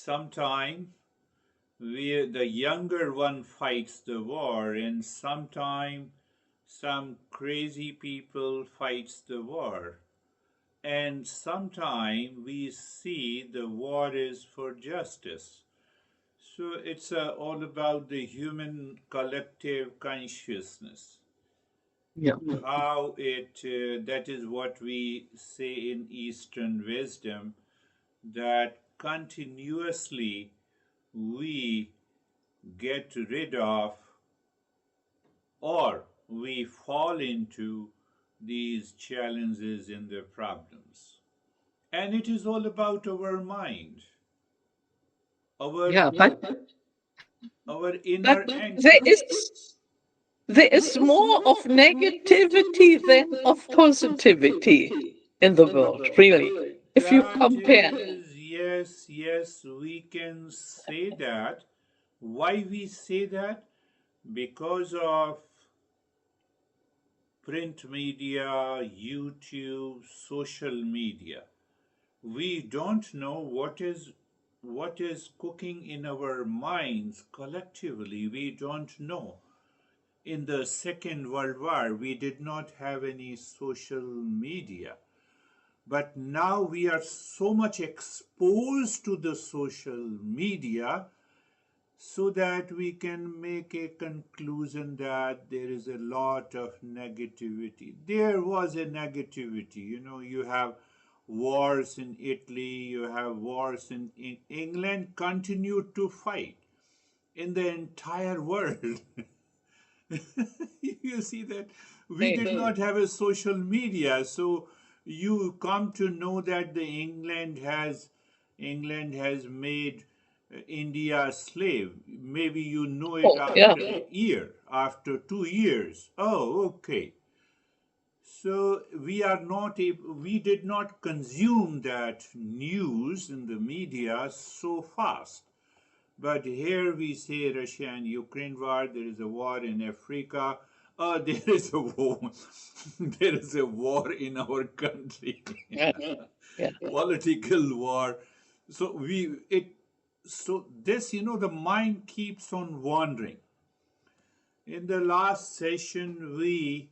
sometime the younger one fights the war, and sometime some crazy people fights the war, and sometime we see the war is for justice. So it's all about the human collective consciousness. Yeah. How that is what we say in Eastern wisdom, that continuously we get rid of, or we fall into these challenges and the problems. And it is all about our mind, our Yeah, our but inner there anchor. is more of negativity than of positivity in the world, really. If you That compare. is, yes, yes, we can say that. Why we say that? Because of print media, YouTube, social media. We don't know what is cooking in our minds collectively. We don't know. In the Second World War, we did not have any social media. But now we are so much exposed to the social media, so that we can make a conclusion that there is a lot of negativity. There was a negativity. You have wars in Italy, you have wars in England, continued to fight in the entire world. You see that we did not have a social media, so you come to know that the England has made India a slave. Maybe you know it Oh, yeah. after a year, after 2 years. Oh, okay. So we did not consume that news in the media so fast. But here we say Russia and Ukraine war, there is a war in Africa, there is a war, there is a war in our country, Yeah. Yeah. political war. So this, the mind keeps on wandering. In the last session, we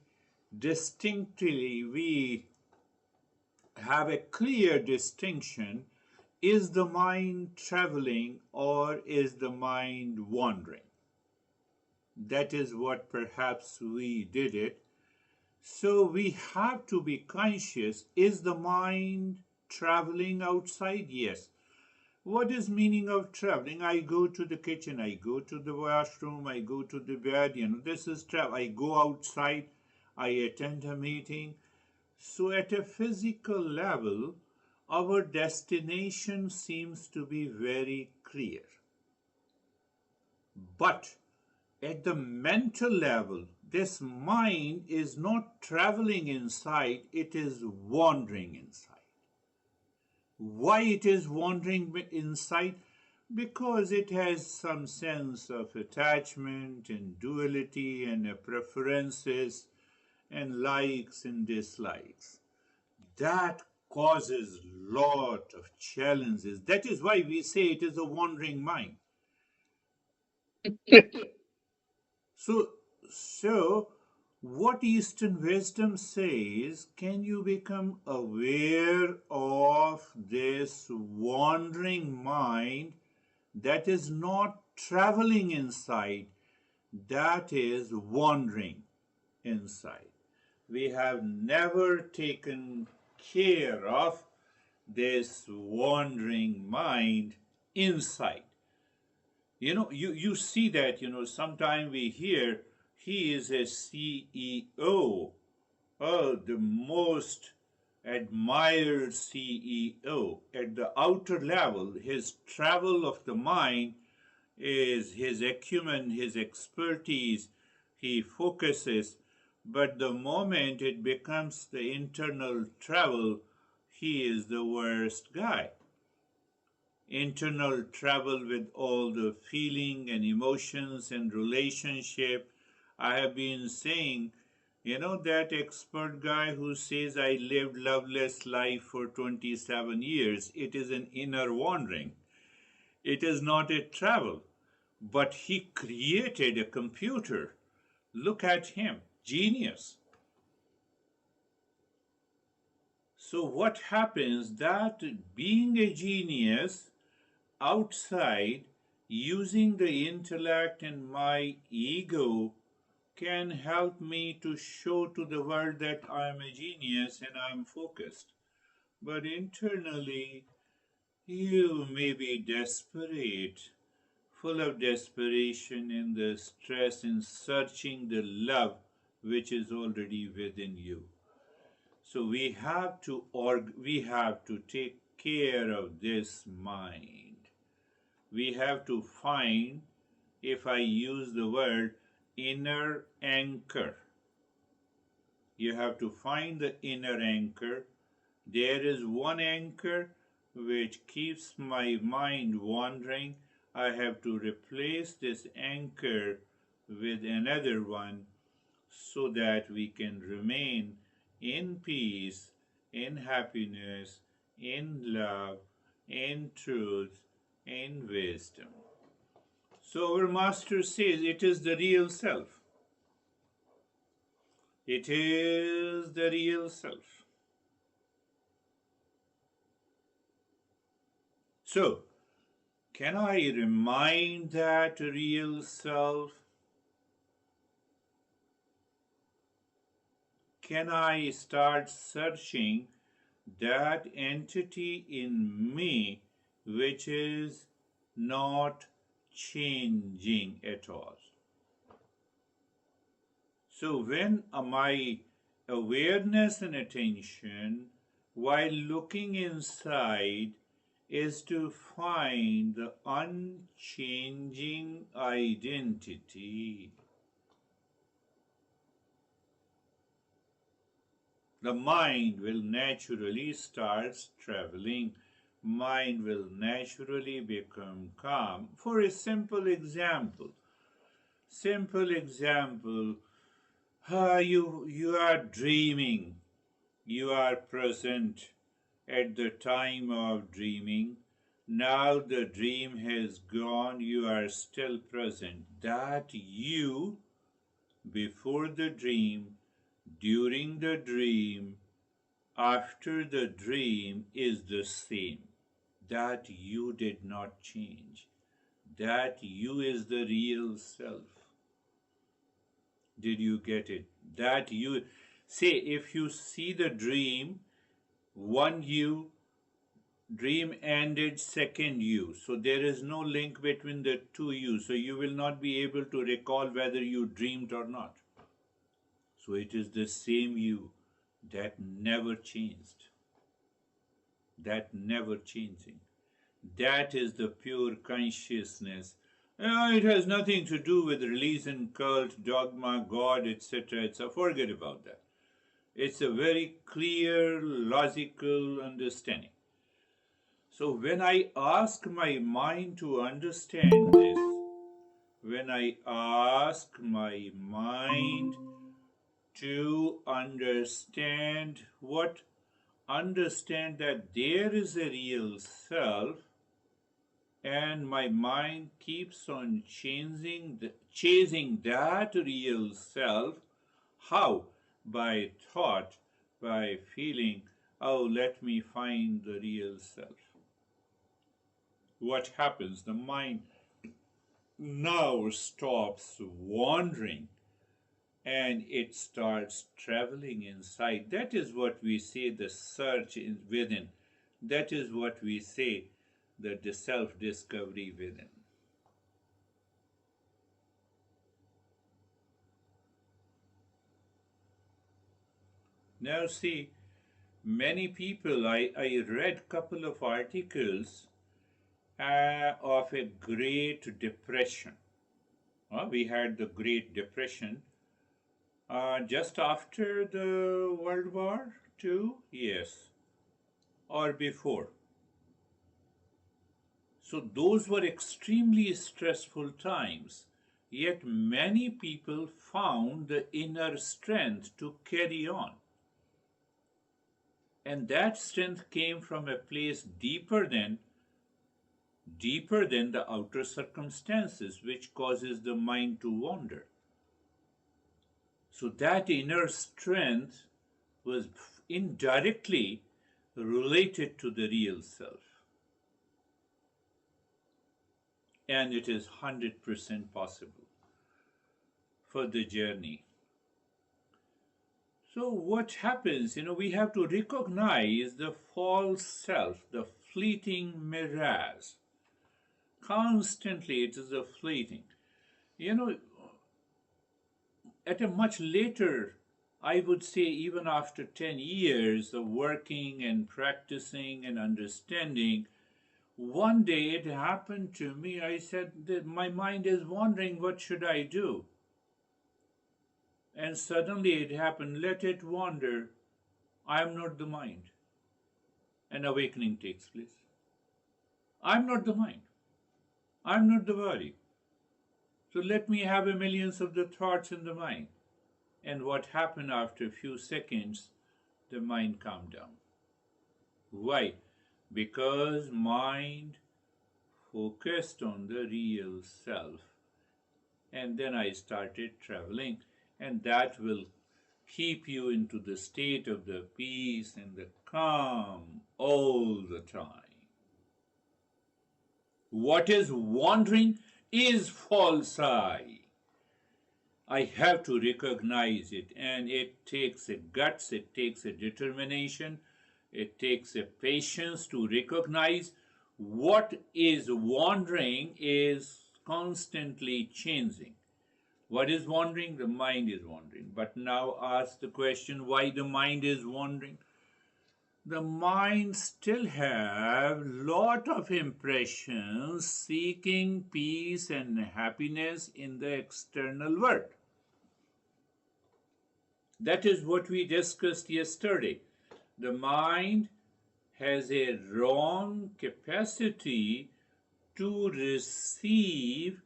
have a clear distinction. Is the mind traveling or is the mind wandering? That is what perhaps we did it. So we have to be conscious. Is the mind traveling outside? Yes. What is meaning of traveling? I go to the kitchen, I go to the washroom, I go to the bed. This is travel. I go outside, I attend a meeting. So at a physical level, our destination seems to be very clear. But at the mental level, this mind is not traveling inside, it is wandering inside. Why it is wandering inside? Because it has some sense of attachment and duality and preferences and likes and dislikes. That causes lot of challenges. That is why we say it is a wandering mind. So, so what Eastern wisdom says, can you become aware of this wandering mind that is not traveling inside, that is wandering inside? We have never taken care of this wandering mind inside. You see that, sometime we hear he is a CEO. Oh, the most admired CEO. At the outer level, his travel of the mind is his acumen, his expertise, he focuses. But the moment it becomes the internal travel, he is the worst guy. Internal travel with all the feeling and emotions and relationship. I have been saying, that expert guy who says I lived loveless life for 27 years, it is an inner wandering. It is not a travel, but he created a computer. Look at him, genius. So what happens that being a genius outside, using the intellect and my ego can help me to show to the world that I am a genius and I am focused. But internally, you may be desperate, full of desperation and the stress in searching the love which is already within you. So we have to take care of this mind. We have to find, if I use the word, inner anchor. You have to find the inner anchor. There is one anchor which keeps my mind wandering. I have to replace this anchor with another one so that we can remain in peace, in happiness, in love, in truth, in wisdom. So our master says it is the real self. It is the real self. So, can I remind that real self? Can I start searching that entity in me which is not changing at all? So when my awareness and attention, while looking inside, is to find the unchanging identity, the mind will naturally start traveling. Mind will naturally become calm. For a simple example, you are dreaming. You are present at the time of dreaming. Now the dream has gone, you are still present. That you, before the dream, during the dream, after the dream is the same. That you did not change. That you is the real self. Did you get it? That you, say, if you see the dream, one you, dream ended, second you. So there is no link between the two you. So you will not be able to recall whether you dreamed or not. So it is the same you that never changed. That never changing. That is the pure consciousness. It has nothing to do with religion, cult, dogma, God, etc. etc. Forget about that. It's a very clear, logical understanding. So when I ask my mind to understand this, when I ask my mind to understand what, understand that there is a real self, and my mind keeps on chasing that real self. How? By thought, by feeling, oh, let me find the real self. What happens? The mind now stops wandering and it starts traveling inside. That is what we say the search within. That is what we say the self-discovery within. Now see, many people, I read couple of articles of a Great Depression. We had the Great Depression just after the World War II, yes, or before. So those were extremely stressful times, yet many people found the inner strength to carry on. And that strength came from a place deeper deeper than the outer circumstances, which causes the mind to wander. So that inner strength was indirectly related to the real self. And it is 100% possible for the journey. So what happens, we have to recognize the false self, the fleeting mirage. Constantly it is a fleeting. At a much later, I would say even after 10 years of working and practicing and understanding, one day it happened to me. I said that my mind is wandering, what should I do? And suddenly it happened, let it wander. I am not the mind. An awakening takes place. I'm not the mind. I'm not the body. So let me have a millions of the thoughts in the mind. And what happened after a few seconds, the mind calmed down. Why? Because mind focused on the real self. And then I started traveling, and that will keep you into the state of the peace and the calm all the time. What is wandering is false I. I have to recognize it, and it takes a guts, it takes a determination, it takes a patience to recognize what is wandering is constantly changing. What is wandering? The mind is wandering. But now ask the question why the mind is wandering. The mind still have lot of impressions seeking peace and happiness in the external world. That is what we discussed yesterday. The mind has a wrong capacity to receive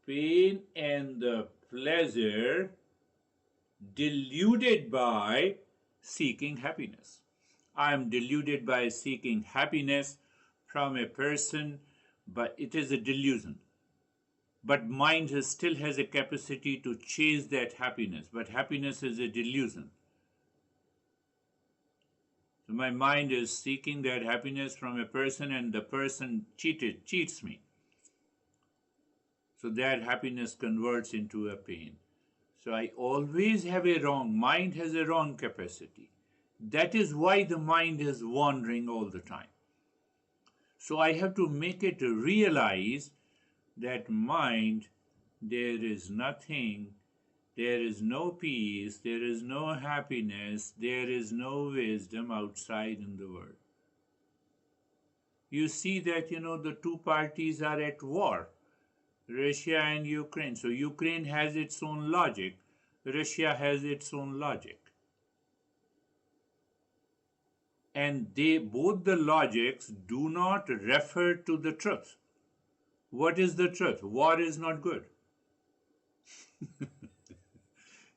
pain and the pleasure deluded by seeking happiness. I am deluded by seeking happiness from a person, but it is a delusion. But mind still has a capacity to chase that happiness, but happiness is a delusion. So my mind is seeking that happiness from a person, and the person cheats me. So that happiness converts into a pain. So I always have a wrong, mind has a wrong capacity. That is why the mind is wandering all the time. So I have to make it realize that mind, there is nothing, there is no peace, there is no happiness, there is no wisdom outside in the world. You see that, the two parties are at war, Russia and Ukraine. So Ukraine has its own logic, Russia has its own logic. And both the logics do not refer to the truth. What is the truth? War is not good.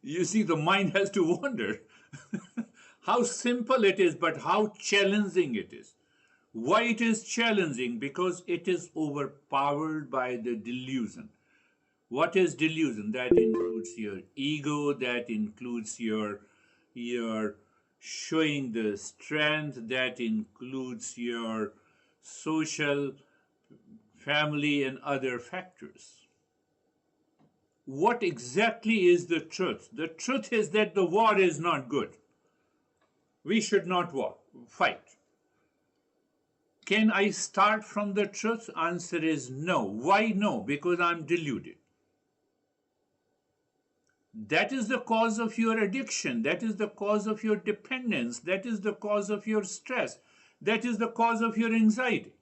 You see, the mind has to wonder how simple it is, but how challenging it is. Why it is challenging? Because it is overpowered by the delusion. What is delusion? That includes your ego, that includes your showing the strength, that includes your social, family, and other factors. What exactly is the truth? The truth is that the war is not good. We should not fight. Can I start from the truth? Answer is no. Why no? Because I'm deluded. That is the cause of your addiction. That is the cause of your dependence. That is the cause of your stress. That is the cause of your anxiety.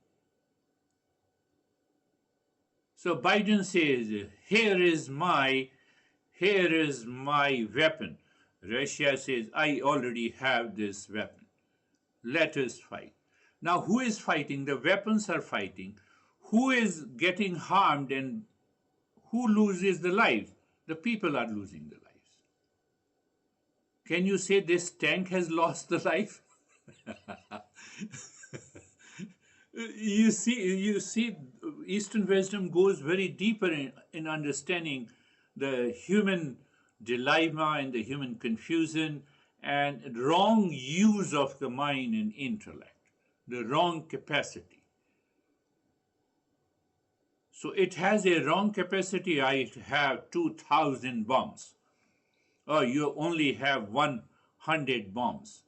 So Biden says, here is my weapon. Russia says, I already have this weapon. Let us fight. Now, who is fighting? The weapons are fighting. Who is getting harmed and who loses the lives? The people are losing the lives. Can you say this tank has lost the life? You see, Eastern wisdom goes very deeper in understanding the human dilemma and the human confusion and wrong use of the mind and intellect, the wrong capacity. So it has a wrong capacity. I have 2,000 bombs. Oh, you only have 100 bombs.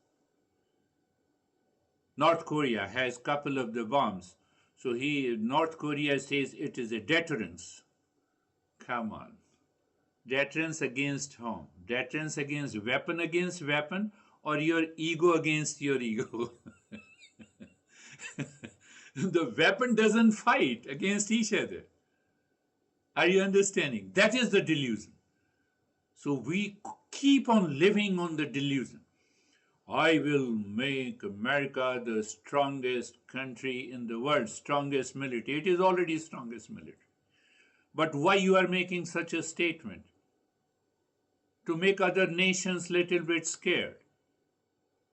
North Korea has couple of the bombs. So North Korea says it is a deterrence. Come on. Deterrence against whom? Deterrence against weapon, or your ego against your ego? The weapon doesn't fight against each other. Are you understanding? That is the delusion. So we keep on living on the delusion. I will make America the strongest country in the world, strongest military. It is already strongest military. But why you are making such a statement? To make other nations little bit scared.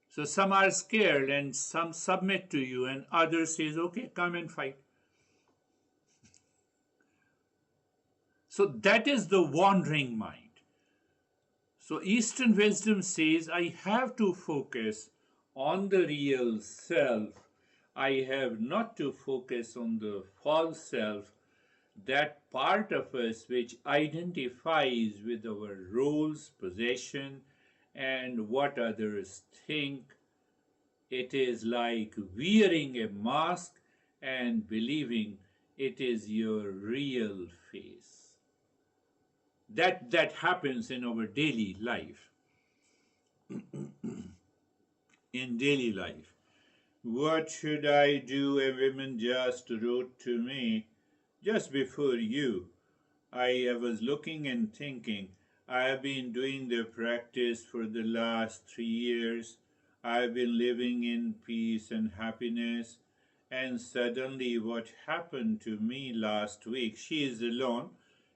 So some are scared and some submit to you and others says, okay, come and fight. So that is the wandering mind. So Eastern wisdom says, I have to focus on the real self. I have not to focus on the false self, that part of us which identifies with our roles, possession, and what others think. It is like wearing a mask and believing it is your real face. That happens in our daily life. In daily life. What should I do? A woman just wrote to me just before you. I was looking and thinking, I have been doing the practice for the last 3 years. I've been living in peace and happiness. And suddenly, what happened to me last week? She is alone,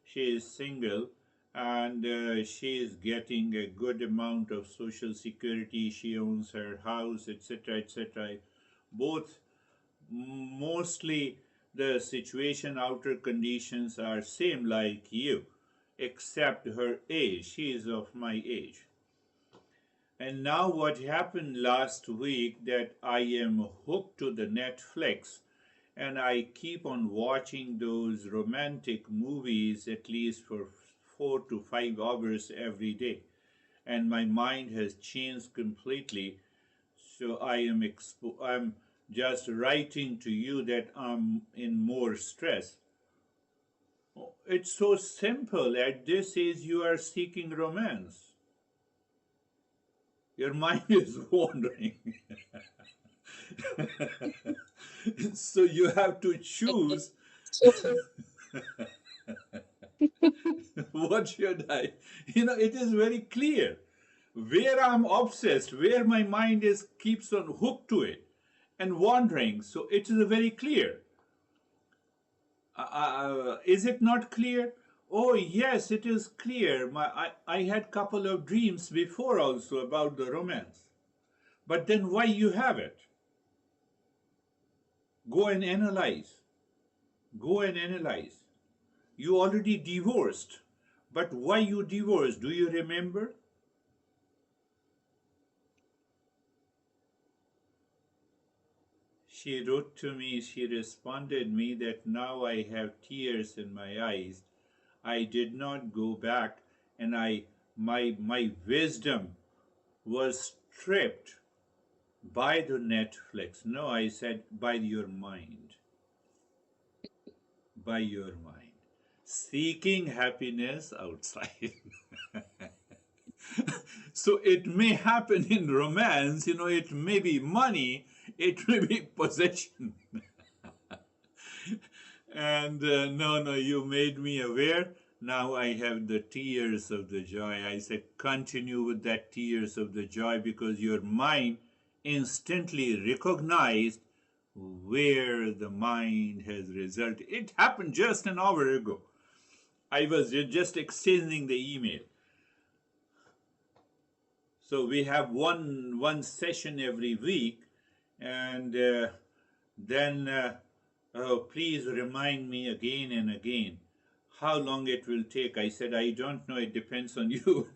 she is single, and she is getting a good amount of social security. She owns her house, etc., etc. Both mostly the situation, outer conditions are same like you, except her age. She is of my age. And now what happened last week, that I am hooked to the Netflix and I keep on watching those romantic movies at least for 4 to 5 hours every day. And my mind has changed completely. So I'm just writing to you that I'm in more stress. It's so simple. At this age, you are seeking romance. Your mind is wandering. So you have to choose. So, What should I? It is very clear. Where I'm obsessed, where my mind is keeps on hooked to it and wandering. So it is very clear. Is it not clear? Oh yes, it is clear. I had couple of dreams before also about the romance. But then why you have it? Go and analyze. Go and analyze. You already divorced. But why you divorced? Do you remember? She wrote to me, she responded me that now I have tears in my eyes. I did not go back and my wisdom was stripped by the Netflix. No, I said by your mind. By your mind. Seeking happiness outside. So it may happen in romance, it may be money, it may be possession. And no, no, you made me aware. Now I have the tears of the joy. I said, continue with that tears of the joy because your mind instantly recognized where the mind has resulted. It happened just an hour ago. I was just exchanging the email. So we have one session every week, and then oh, please remind me again and again how long it will take. I said, I don't know, it depends on you.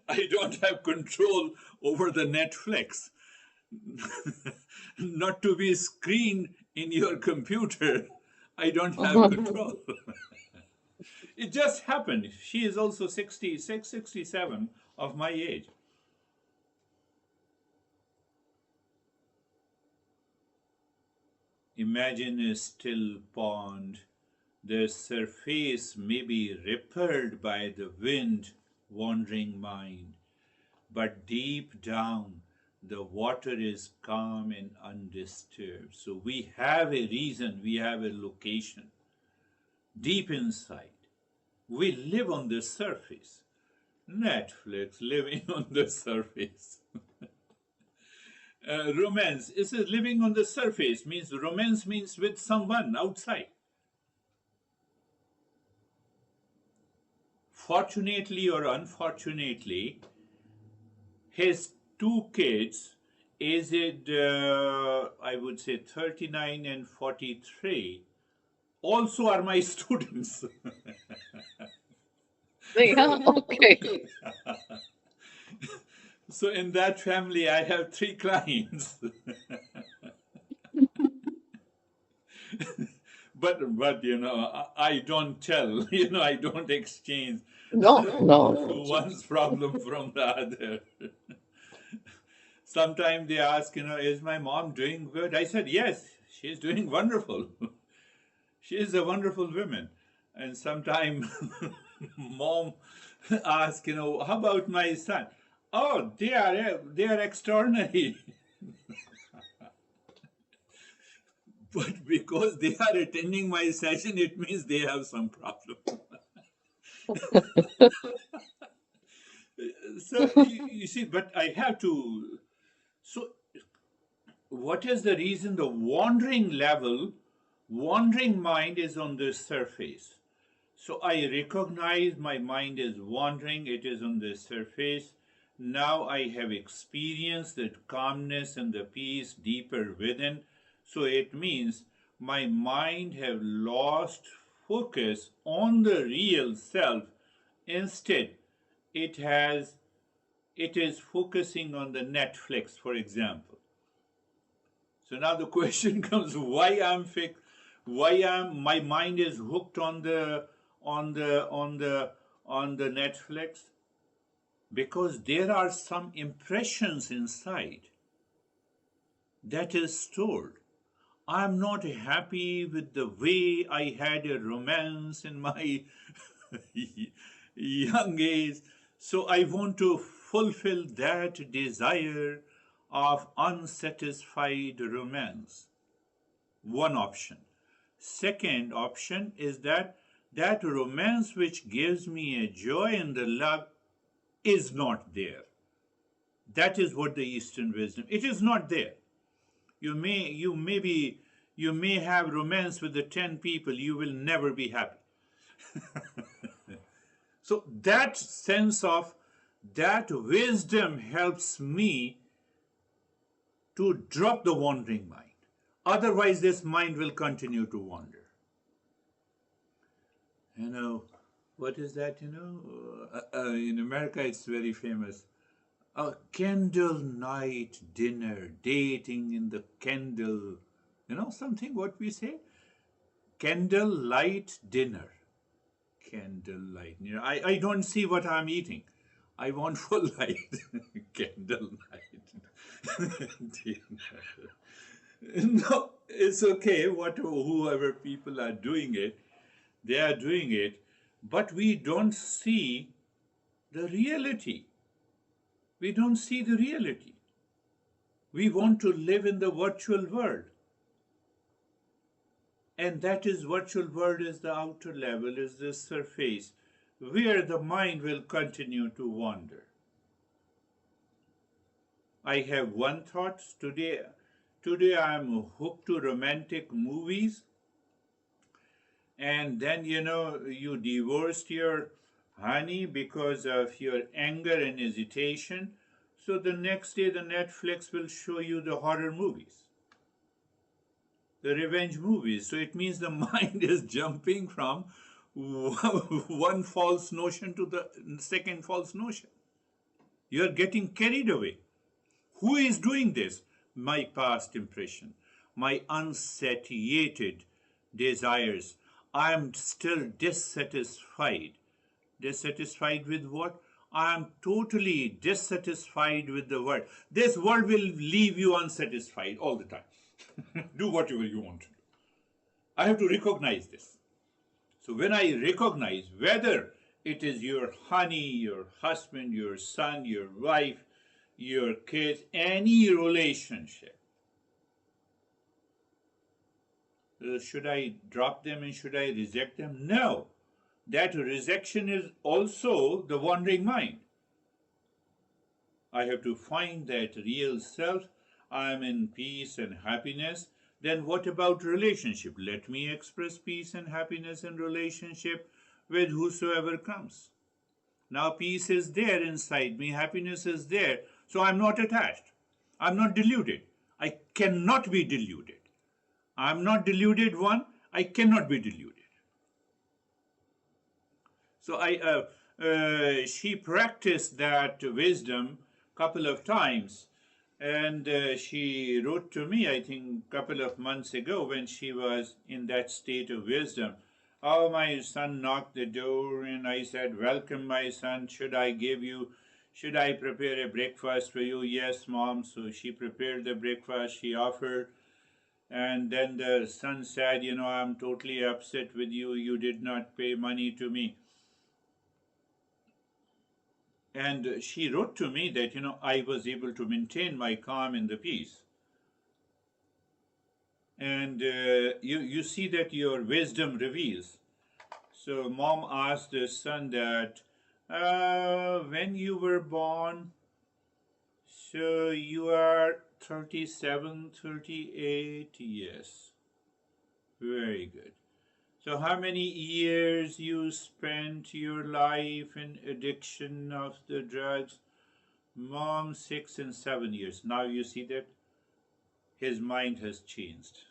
I don't have control over the Netflix. Not to be screened in your computer. I don't have control. It just happened. She is also 66, 67 of my age. Imagine a still pond. The surface may be rippled by the wind, wandering mind, but deep down the water is calm and undisturbed. So we have a reason, we have a location deep inside. We live on the surface. Netflix living on the surface. Romance, it says living on the surface means romance means with someone outside. Fortunately or unfortunately, his two kids, aged I would say 39 and 43, also are my students. Yeah, okay. So in that family, I have three clients. but I don't tell. I don't exchange No, no. one's problem from the other. Sometimes they ask, is my mom doing good? I said, yes, she's doing wonderful. She is a wonderful woman. And sometimes mom asks, how about my son? Oh, they are extraordinary. But because they are attending my session, it means they have some problem. So you see, but I have to. So, what is the reason the wandering mind is on the surface? So I recognize my mind is wandering, it is on the surface. Now I have experienced the calmness and the peace deeper within. So it means my mind have lost focus on the real self. Instead, it has it is focusing on the Netflix, for example. So now the question comes: why my mind is hooked on the Netflix? Because there are some impressions inside that is stored. I'm not happy with the way I had a romance in my young age. So I want to fulfill that desire of unsatisfied romance. One option. Second option is that romance which gives me a joy and the love is not there. That is what the Eastern wisdom. It is not there. You may have romance with the 10 people, you will never be happy. So that sense of that wisdom helps me to drop the wandering mind. Otherwise, this mind will continue to wander. You know, what is that? In America, it's very famous. A candle night dinner, dating in the candle. Something what we say? Candle light dinner. Candlelight. I don't see what I'm eating. I want full light. Candle night dinner. No, it's okay. Whoever people are doing it, they are doing it, but we don't see the reality. We don't see the reality. We want to live in the virtual world. And that is virtual world is the outer level, is the surface, where the mind will continue to wander. I have one thought today. Today I am hooked to romantic movies, and then you divorced your honey because of your anger and hesitation. So the next day the Netflix will show you the horror movies. the revenge movies. So it means the mind is jumping from one false notion to the second false notion. You're getting carried away. Who is doing this? My past impression, my unsatiated desires. I am still dissatisfied. Dissatisfied with what? I am totally dissatisfied with the world. This world will leave you unsatisfied all the time. Do whatever you want to do. I have to recognize this. So when I recognize whether it is your honey, your husband, your son, your wife, your kids, any relationship, should I drop them and should I reject them? No. That rejection is also the wandering mind. I have to find that real self. I am in peace and happiness. Then what about relationship? Let me express peace and happiness in relationship with whosoever comes. Now peace is there inside me, happiness is there, so I'm not attached. I'm not deluded. I cannot be deluded. I'm not deluded one, I cannot be deluded. So she practiced that wisdom couple of times, and she wrote to me, I think, a couple of months ago when she was in that state of wisdom. Oh, my son knocked the door, and I said, "Welcome, my son. Should I prepare a breakfast for you?" "Yes, mom." So she prepared the breakfast. She offered. And then the son said, "I'm totally upset with you. You did not pay money to me." And she wrote to me that, I was able to maintain my calm and the peace. And you see that your wisdom reveals. So mom asked the son that, when you were born, so you are 37, 38, yes. Very good. So how many years you spent your life in addiction of the drugs? Mom, 6 and 7 years. Now you see that his mind has changed.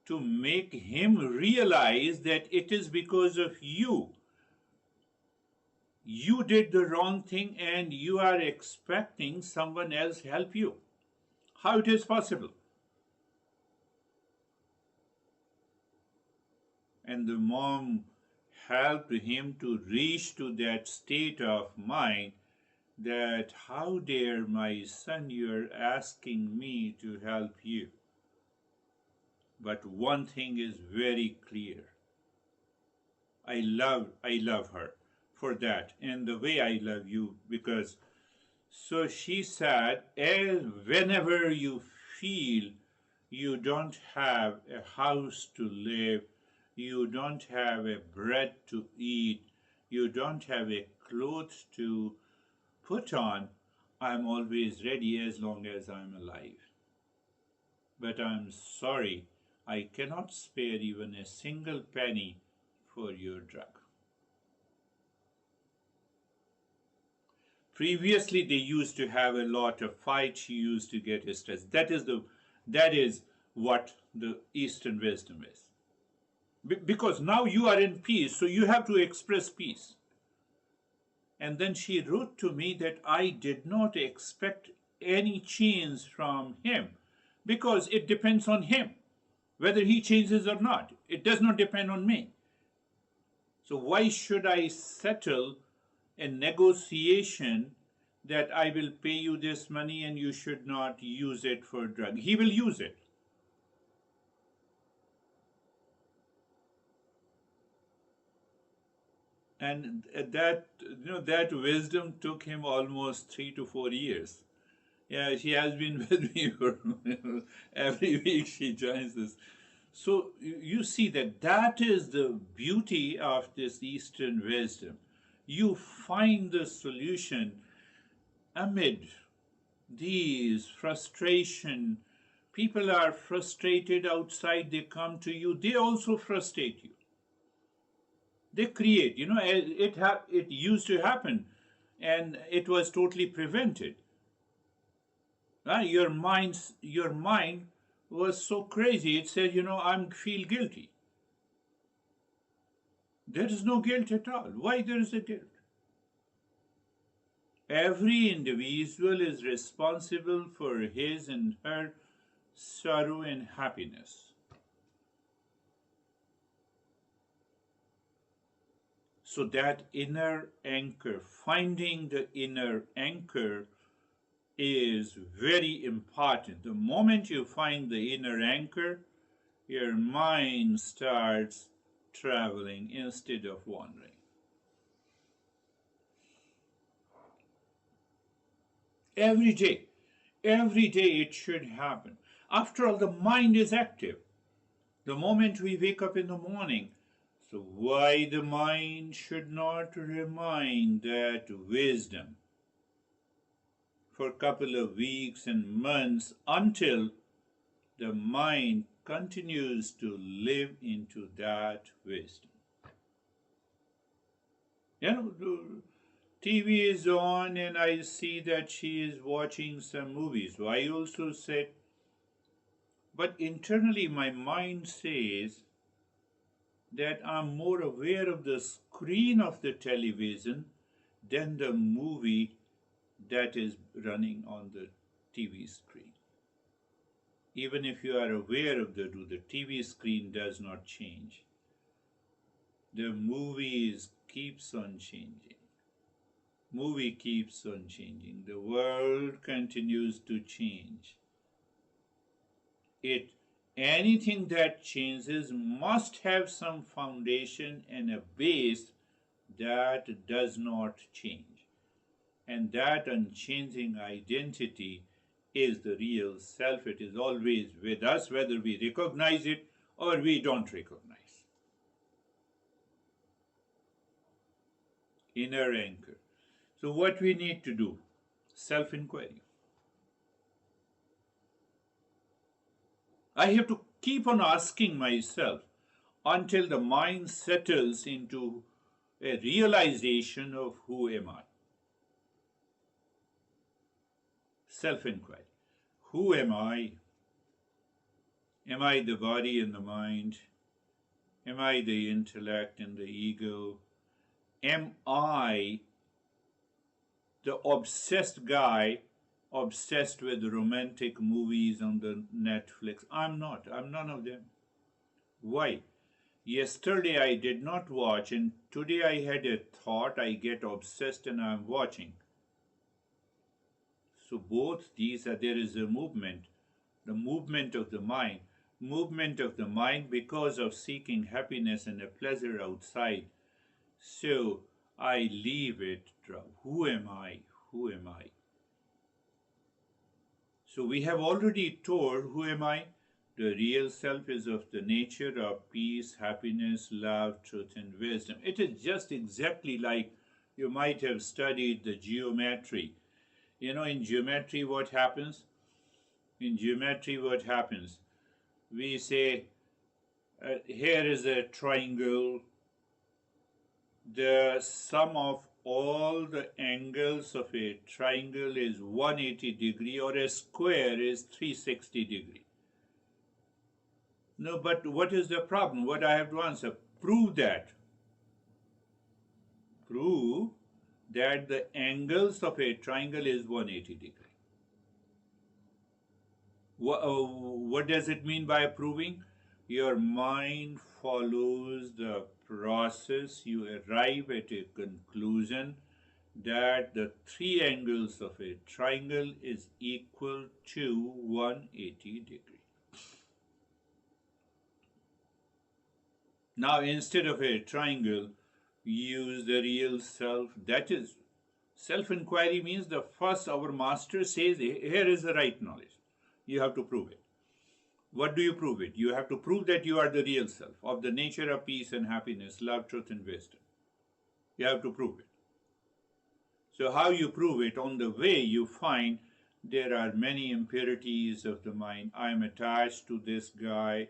To make him realize that it is because of you. You did the wrong thing and you are expecting someone else help you. How it is possible? And the mom helped him to reach to that state of mind that, how dare my son, you're asking me to help you. But one thing is very clear. I love her for that, and the way I love you, because so she said, whenever you feel you don't have a house to live, you don't have a bread to eat, you don't have a clothes to put on, I'm always ready as long as I'm alive. But I'm sorry, I cannot spare even a single penny for your drug. Previously, they used to have a lot of fights. She used to get stressed. That is what the Eastern wisdom is. Because now you are in peace, so you have to express peace. And then she wrote to me that I did not expect any change from him because it depends on him whether he changes or not. It does not depend on me. So why should I settle a negotiation that I will pay you this money and you should not use it for drug? He will use it. And that wisdom took him almost 3 to 4 years. Yeah, she has been with me for every week she joins us. So you see that is the beauty of this Eastern wisdom. You find the solution amid these frustration. People are frustrated outside, they come to you, they also frustrate you. They create, it used to happen and it was totally prevented. Your mind was so crazy. It said, I feel guilty. There is no guilt at all. Why there is a guilt? Every individual is responsible for his and her sorrow and happiness. So that inner anchor, finding the inner anchor is very important. The moment you find the inner anchor, your mind starts traveling instead of wandering. Every day, every day it should happen. After all, the mind is active. The moment we wake up in the morning, so why the mind should not remind that wisdom for a couple of weeks and months until the mind continues to live into that wisdom. The TV is on and I see that she is watching some movies. So I also said, but internally my mind says that I'm more aware of the screen of the television than the movie that is running on the TV screen. Even if you are aware of the TV screen does not change. The movies keeps on changing. Movie keeps on changing. The world continues to change. Anything that changes must have some foundation and a base that does not change. And that unchanging identity is the real self. It is always with us, whether we recognize it or we don't recognize. Inner anchor. So what we need to do? Self-inquiry. I have to keep on asking myself until the mind settles into a realization of who am I. Self-inquiry. Who am I? Am I the body and the mind? Am I the intellect and the ego? Am I the obsessed guy obsessed with romantic movies on the Netflix? I'm not. I'm none of them. Why? Yesterday I did not watch, and today I had a thought, I get obsessed and I'm watching. So both these there is a movement, the movement of the mind. Movement of the mind because of seeking happiness and a pleasure outside. So I leave it. Who am I? Who am I? So we have already told who am I? The real self is of the nature of peace, happiness, love, truth, and wisdom. It is just exactly like you might have studied the geometry. In geometry, what happens? In geometry, what happens? We say, here is a triangle. The sum of all the angles of a triangle is 180 degree, or a square is 360 degree. No, but what is the problem? What I have to answer? Prove that. Prove that the angles of a triangle is 180 degree. What does it mean by proving? Your mind follows the process. You arrive at a conclusion that the three angles of a triangle is equal to 180 degree. Now, instead of a triangle, use the real self. That is, self-inquiry means the first our master says, here is the right knowledge. You have to prove it. What do you prove it? You have to prove that you are the real self, of the nature of peace and happiness, love, truth, and wisdom. You have to prove it. So how you prove it? On the way you find there are many impurities of the mind. I am attached to this guy,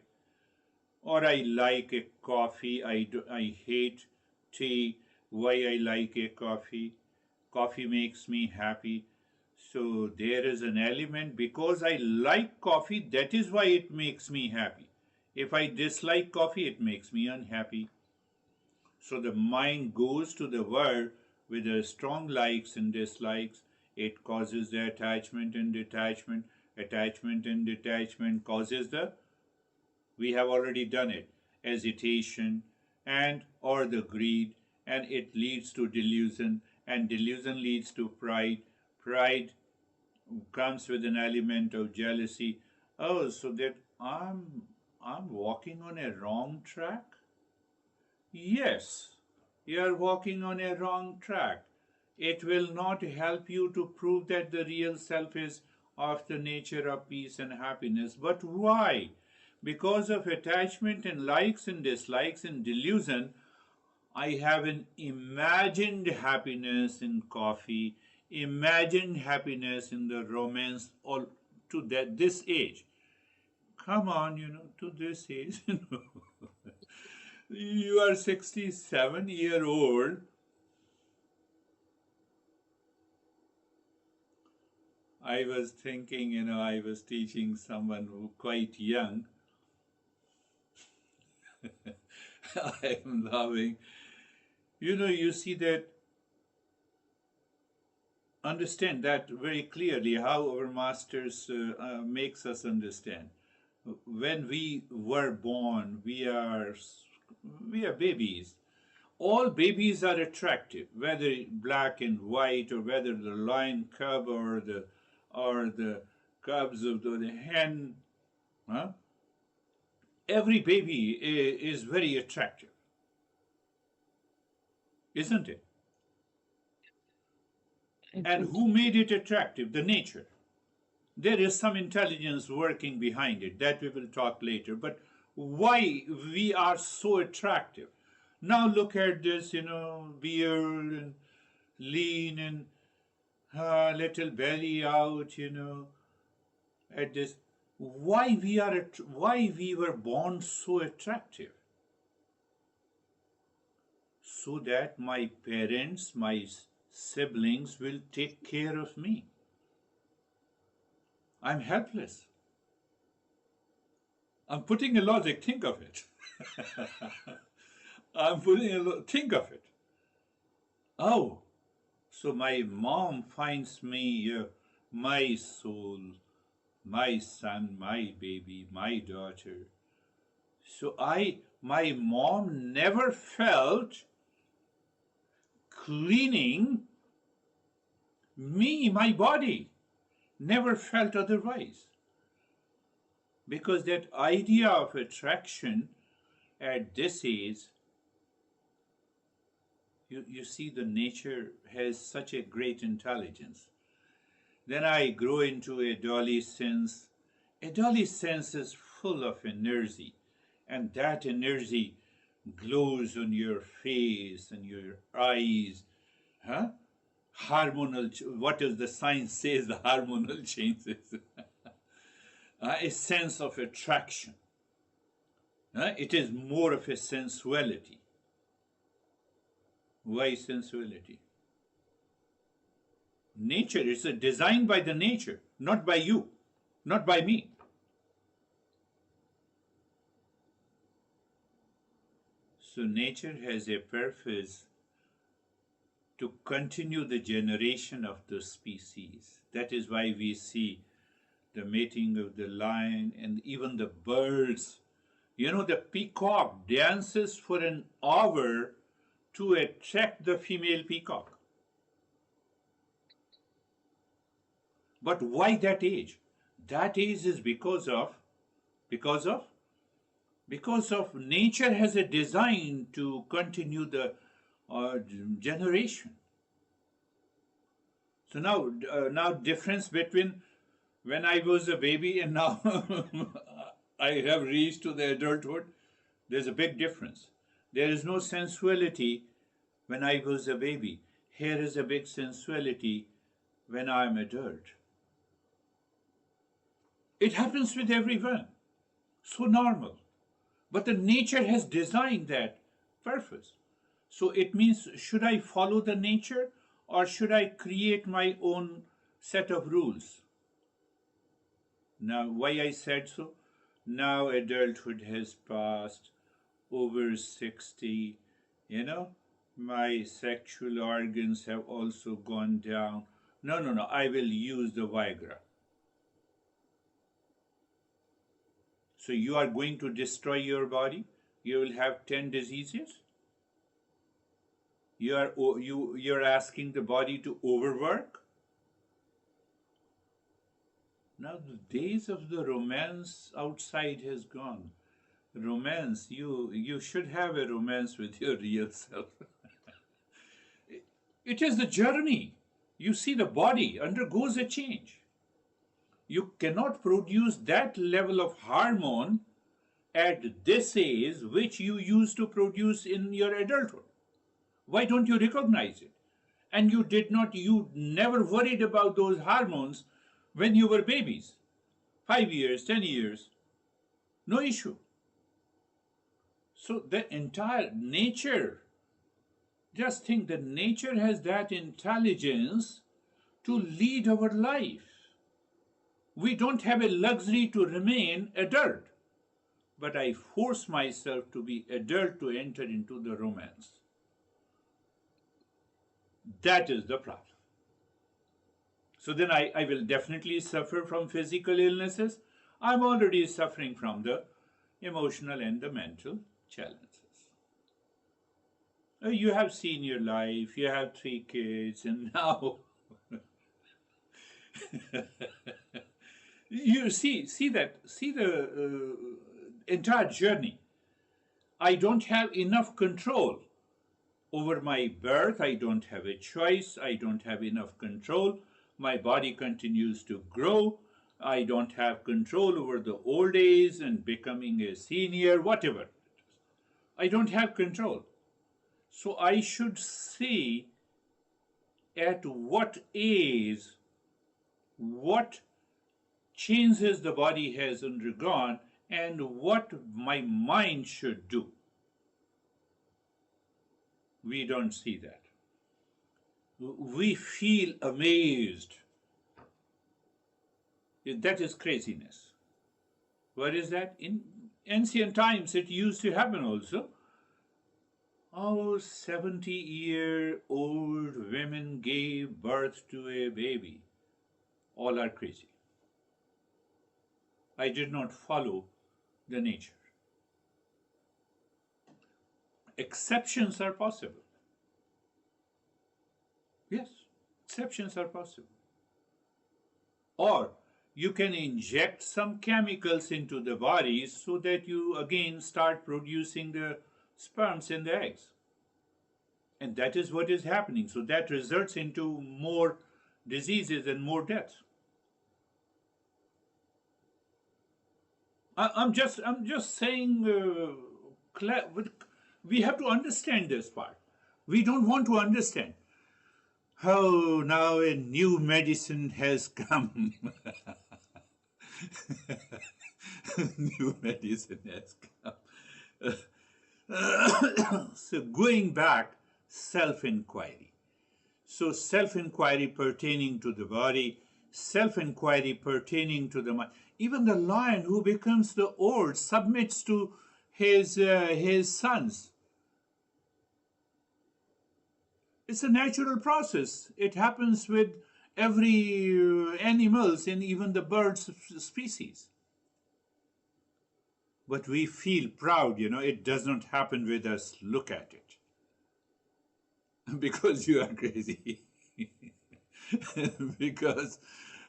or I like a coffee, I hate tea. Why I like a coffee? Coffee makes me happy. So there is an element, because I like coffee, that is why it makes me happy. If I dislike coffee, it makes me unhappy. So the mind goes to the world with a strong likes and dislikes. It causes the attachment and detachment. Attachment and detachment causes the, we have already done it, hesitation and or the greed, and it leads to delusion, and delusion leads to pride. Pride comes with an element of jealousy. Oh, so that I'm walking on a wrong track? Yes, you are walking on a wrong track. It will not help you to prove that the real self is of the nature of peace and happiness. But why? Because of attachment and likes and dislikes and delusion, I have an imagined happiness in coffee, imagined happiness in the romance, all to that this age. Come on, to this age, you are 67-year-old. I was thinking, I was teaching someone who quite young. I am laughing. You see that, understand that very clearly how our masters makes us understand. When we were born, we are babies. All babies are attractive, whether black and white, or whether the lion cub or the cubs of the hen. Huh? Every baby is very attractive, isn't it? And Indeed. who made it attractive? The nature. There is some intelligence working behind it, that we will talk later. But why we are so attractive? Now look at this, beard and lean and little belly out, at this. Why we were born so attractive? So that my parents, my siblings will take care of me. I'm helpless. I'm putting a logic, think of it. Think of it. Oh, so my mom finds me my soul, my son, my baby, my daughter. So my mom never felt cleaning me, my body, never felt otherwise. Because that idea of attraction at this age, you see, the nature has such a great intelligence. Then I grow into adolescence. Adolescence is full of energy, and that energy glows on your face and your eyes. Huh? What does the science says? The hormonal changes. A sense of attraction. It is more of a sensuality. Why sensuality? Nature is designed by the nature, not by you, not by me. So nature has a purpose to continue the generation of the species. That is why we see the mating of the lion and even the birds. The peacock dances for an hour to attract the female peacock. But why that age? That age is because of because of nature has a design to continue the uh, generation. So now difference between when I was a baby and now I have reached to the adulthood, there's a big difference. There is no sensuality when I was a baby. Here is a big sensuality when I'm adult. It happens with everyone. So normal. But the nature has designed that purpose. So it means, should I follow the nature or should I create my own set of rules. Now, why I said so? Now adulthood has passed, over 60, you know, my sexual organs have also gone down. No, no, no, I will use the Viagra. So you are going to destroy your body? You will have 10 diseases? You're asking the body to overwork? Now the days of the romance outside has gone. Romance, you should have a romance with your real self. It is the journey. You see, the body undergoes a change. You cannot produce that level of hormone at this age which you used to produce in your adulthood. Why don't you recognize it? And you never worried about those hormones when you were babies. 5 years, 10 years, no issue. So the entire nature, just think that nature has that intelligence to lead our life. We don't have a luxury to remain adult, but I force myself to be adult to enter into the romance. That is the problem. So then I will definitely suffer from physical illnesses. I'm already suffering from the emotional and the mental challenges. You have seen your life, you have 3 kids, and now you see the entire journey. I don't have enough control over my birth. I don't have a choice. I don't have enough control. My body continues to grow. I don't have control over the old age and becoming a senior, whatever. I don't have control. So I should see at what age, what changes the body has undergone, and what my mind should do. We don't see that. We feel amazed. That is craziness. What is that? In ancient times, it used to happen also. Oh, 70-year-old women gave birth to a baby. All are crazy. I did not follow the nature. Exceptions are possible. Yes, exceptions are possible. Or you can inject some chemicals into the body so that you again start producing the sperms and the eggs. And that is what is happening. So that results into more diseases and more deaths. I'm just saying, we have to understand this part. We don't want to understand. Oh, now a new medicine has come. New medicine has come. So going back, self-inquiry. So self-inquiry pertaining to the body, self-inquiry pertaining to the mind. Even the lion who becomes the old submits to his sons. It's a natural process. It happens with every animals and even the birds species. But we feel proud, it does not happen with us. Look at it. Because you are crazy. Because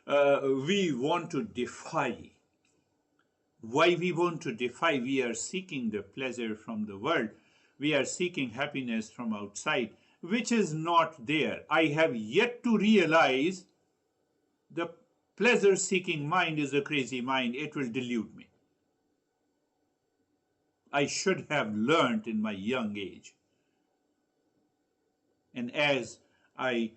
we want to defy. Why we want to defy? We are seeking the pleasure from the world. We are seeking happiness from outside, which is not there. I have yet to realize the pleasure-seeking mind is a crazy mind. It will delude me. I should have learned in my young age. And as I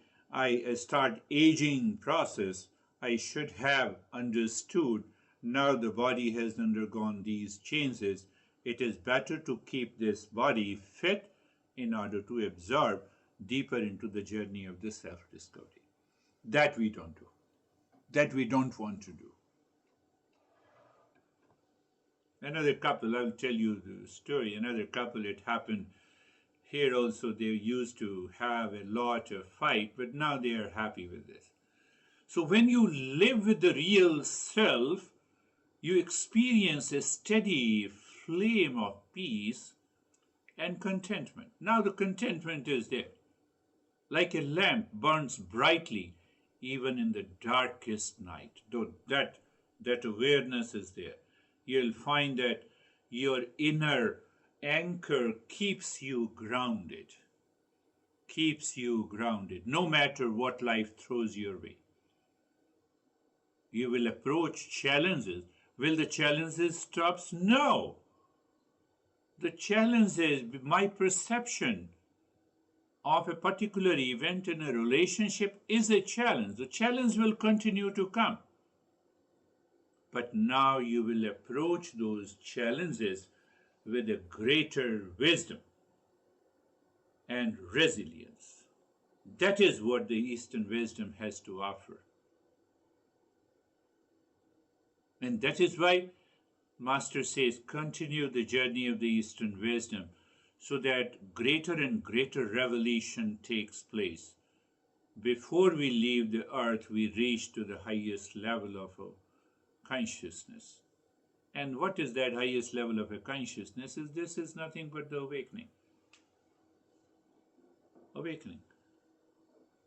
start aging process, I should have understood now the body has undergone these changes. It is better to keep this body fit in order to absorb deeper into the journey of the self-discovery. That we don't do. that we don't want to do. Another couple, I'll tell you the story. Another couple, it happened here also. They used to have a lot of fight, but now they are happy with this. So when you live with the real self, you experience a steady flame of peace and contentment. Now the contentment is there. Like a lamp burns brightly even in the darkest night. Though that awareness is there. You'll find that your inner anchor keeps you grounded. Keeps you grounded, no matter what life throws your way. You will approach challenges. Will the challenges stop? No. The challenge is my perception of a particular event in a relationship is a challenge. The challenge will continue to come. But now you will approach those challenges with a greater wisdom and resilience. That is what the Eastern wisdom has to offer. And that is why Master says, continue the journey of the Eastern wisdom so that greater and greater revelation takes place. Before we leave the earth, we reach to the highest level of consciousness. And what is that highest level of a consciousness? This is nothing but the awakening. Awakening.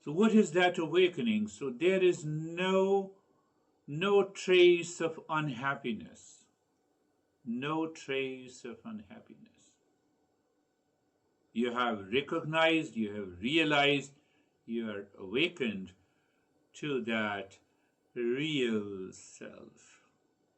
So what is that awakening? So there is no trace of unhappiness. No trace of unhappiness. You have recognized, you have realized, you are awakened to that real self.